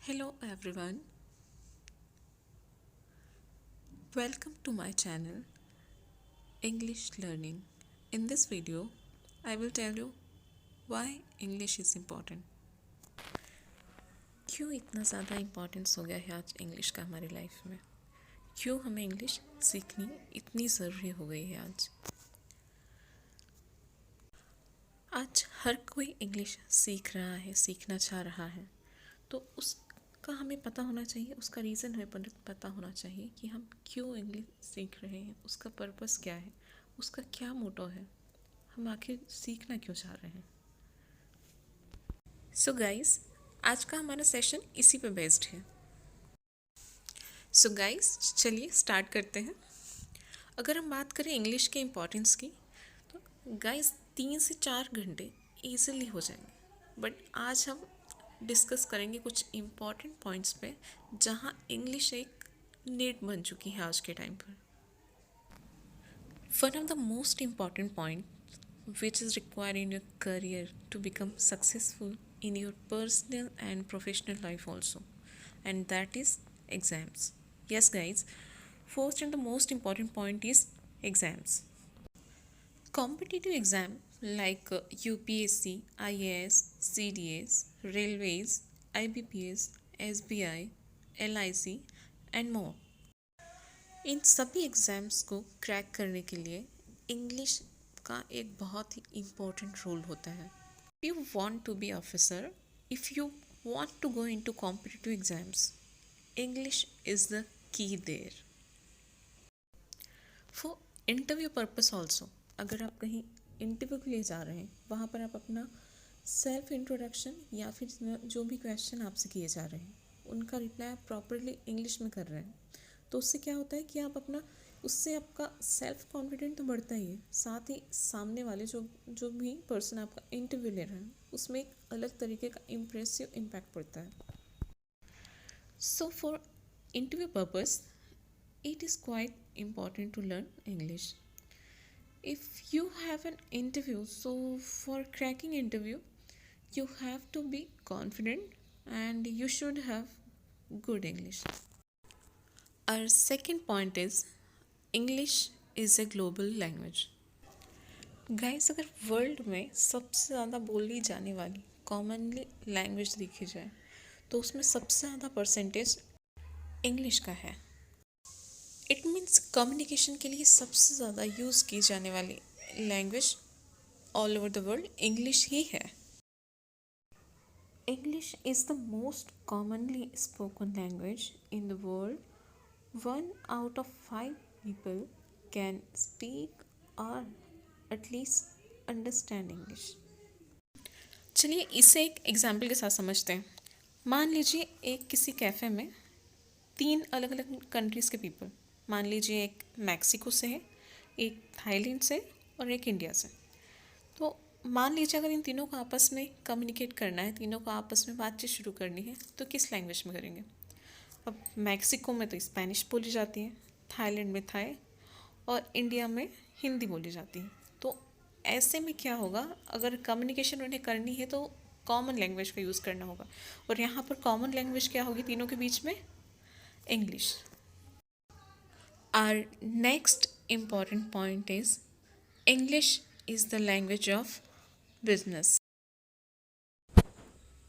Hello everyone, welcome to my channel English Learning. In this video, I will tell you why English is important. क्यों इतना ज़्यादा importance हो गया है आज इंग्लिश का हमारी लाइफ में? क्यों हमें इंग्लिश सीखनी इतनी ज़रूरी हो गई है आज? आज हर कोई इंग्लिश सीख रहा है, सीखना चाह रहा है, तो उसका हमें पता होना चाहिए, उसका रीज़न हमें पता होना चाहिए कि हम क्यों इंग्लिश सीख रहे हैं, उसका पर्पस क्या है, उसका क्या मोटो है, हम आखिर सीखना क्यों चाह रहे हैं। सो गाइस, आज का हमारा सेशन इसी पे बेस्ड है। सो गाइस, चलिए स्टार्ट करते हैं। अगर हम बात करें इंग्लिश के इम्पोर्टेंस की, तो गाइस 3 से 4 घंटे ईजिली हो जाएंगे, बट आज हम डिस्कस करेंगे कुछ इम्पॉर्टेंट पॉइंट्स पे जहाँ इंग्लिश एक नीड बन चुकी है आज के टाइम पर। One of the most important point which is required in your career to become successful in your personal and professional life also, and that is exams. Yes guys, first and the most important point is exams. Competitive exam like UPSC, IAS, CDS, railways, IBPS, SBI, LIC and more, इन सभी exams को crack करने के लिए English का एक बहुत ही important role होता है। If you want to be officer, if you want to go into competitive exams, English is the key there. For interview purpose also, अगर आप कहीं इंटरव्यू के लिए जा रहे हैं, वहाँ पर आप अपना सेल्फ इंट्रोडक्शन या फिर जो भी क्वेश्चन आपसे किए जा रहे हैं उनका रिप्लाई आप प्रॉपरली इंग्लिश में कर रहे हैं, तो उससे क्या होता है कि आप अपना, उससे आपका सेल्फ कॉन्फिडेंट तो बढ़ता ही है, साथ ही सामने वाले जो भी पर्सन आपका इंटरव्यू ले रहे हैं उसमें एक अलग तरीके का इम्प्रेसिव इम्पैक्ट पड़ता है। So for interview purpose it is quite important to learn English. If you have an interview, so for cracking interview you have to be confident and you should have good English. Our second point is English is a global language. Guys, अगर world में सबसे ज़्यादा बोली जाने वाली commonly language देखी जाए तो उसमें सबसे ज़्यादा परसेंटेज इंग्लिश का है। इट मीन्स कम्युनिकेशन के लिए सबसे ज़्यादा यूज़ की जाने वाली language all over the world English ही है। English is the most commonly spoken language in the world. 1 out of 5 people can speak और एटलीस्ट अंडरस्टैंड इंग्लिश। चलिए इसे एक एग्जाम्पल के साथ समझते हैं। मान लीजिए एक किसी कैफ़े में 3 अलग अलग कंट्रीज़ के पीपल, मान लीजिए एक मैक्सिको से है, एक थाईलैंड से और एक इंडिया से। तो मान लीजिए अगर इन तीनों को आपस में कम्युनिकेट करना है, तीनों को आपस में बातचीत शुरू करनी है, तो किस लैंग्वेज में करेंगे? अब मैक्सिको में तो स्पेनिश बोली जाती है, थाईलैंड में थाई और इंडिया में हिंदी बोली जाती है। तो ऐसे में क्या होगा, अगर कम्युनिकेशन उन्हें करनी है तो कॉमन लैंग्वेज का यूज़ करना होगा, और यहाँ पर कॉमन लैंग्वेज क्या होगी तीनों के बीच में? English. Our next important point is English is the language of business.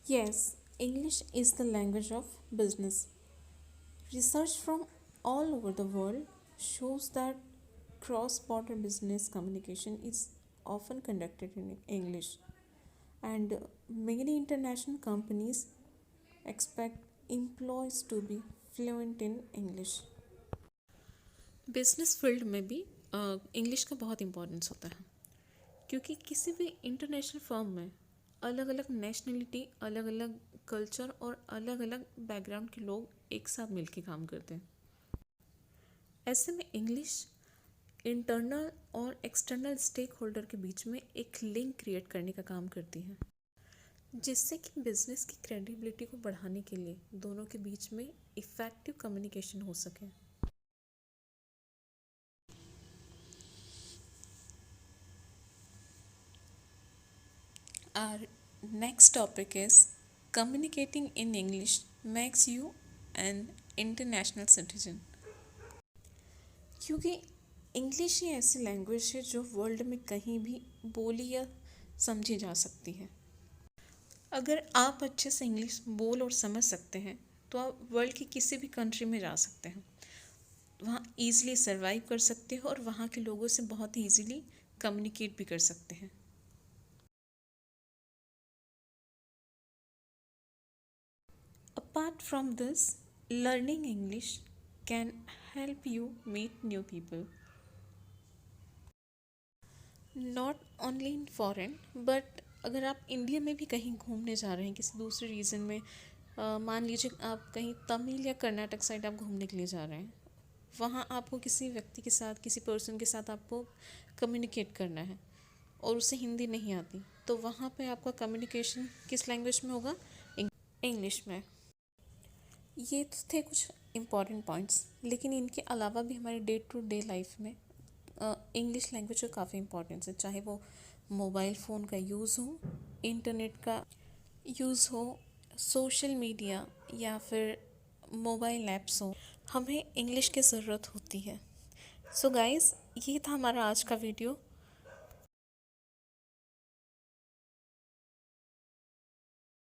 Yes, English is the language of business. Research from all over the world shows that cross-border business communication is often conducted in English, and many international companies expect employees to be fluent in English. Business field में भी English का बहुत importance होता है, क्योंकि किसी भी international firm में अलग अलग नेशनलिटी, अलग अलग कल्चर और अलग अलग बैकग्राउंड के लोग एक साथ मिलकर काम करते हैं। ऐसे में इंग्लिश इंटरनल और एक्सटर्नल स्टेक होल्डर के बीच में एक लिंक क्रिएट करने का काम करती है, जिससे कि बिजनेस की क्रेडिबिलिटी को बढ़ाने के लिए दोनों के बीच में इफ़ेक्टिव कम्युनिकेशन हो सके। Our next topic is communicating in English makes you an international citizen. क्योंकि इंग्लिश ही ऐसी लैंग्वेज है जो वर्ल्ड में कहीं भी बोली या समझी जा सकती है। अगर आप अच्छे से इंग्लिश बोल और समझ सकते हैं तो आप वर्ल्ड की किसी भी कंट्री में जा सकते हैं, वहाँ ईज़िली सर्वाइव कर सकते हो और वहाँ के लोगों से बहुत ही ईज़िली कम्युनिकेट भी कर सकते हैं। Apart from this, learning English can help you meet new people, not only in foreign but अगर आप इंडिया में भी कहीं घूमने जा रहे हैं किसी दूसरे रीजन में, मान लीजिए आप कहीं तमिल या कर्नाटक साइड आप घूमने के लिए जा रहे हैं, वहाँ आपको किसी व्यक्ति के साथ, किसी पर्सन के साथ आपको कम्युनिकेट करना है और उसे हिंदी नहीं आती, तो वहाँ पे आपका कम्युनिकेशन किस लैंग्वेज में होगा? इंग्लिश में। ये तो थे कुछ इम्पॉर्टेंट पॉइंट्स, लेकिन इनके अलावा भी हमारे डे टू डे लाइफ में इंग्लिश लैंग्वेज का काफ़ी इम्पोर्टेंस है, चाहे वो मोबाइल फ़ोन का यूज़ हो, इंटरनेट का यूज़ हो, सोशल मीडिया या फिर मोबाइल ऐप्स हो, हमें इंग्लिश की ज़रूरत होती है। सो गाइस, ये था हमारा आज का वीडियो।